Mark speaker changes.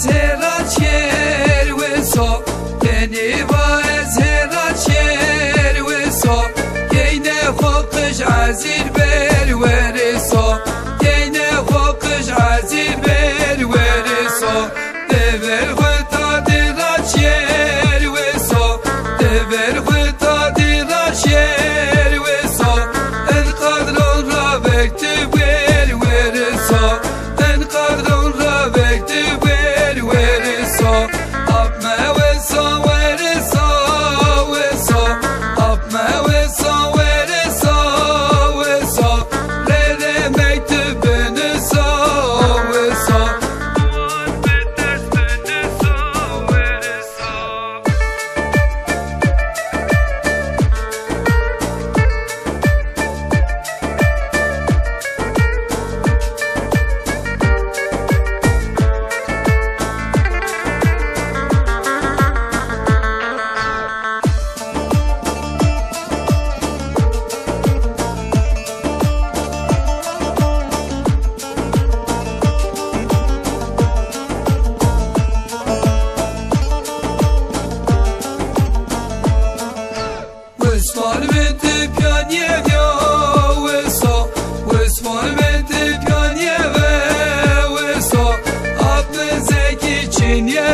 Speaker 1: هراچر وسا تنی باز هراچر وسا کینه خوقش عزیر بر ورسا کینه خوقش عزیر بر ورسا دبر خطا دراچر وسا دبر خطا دراچر وسا القدر را بکتب بر ورسا القدر را بکتب بر ورسا أبما وسا ورسا وسا أبما وسا ورسا وسا ليلة مكتب بنسا وسا دوان بدرس بنسا ورسا وسوال بنت پیانیه ویا وسا وسوال بنت پیانیه وسا آب زکی چینیه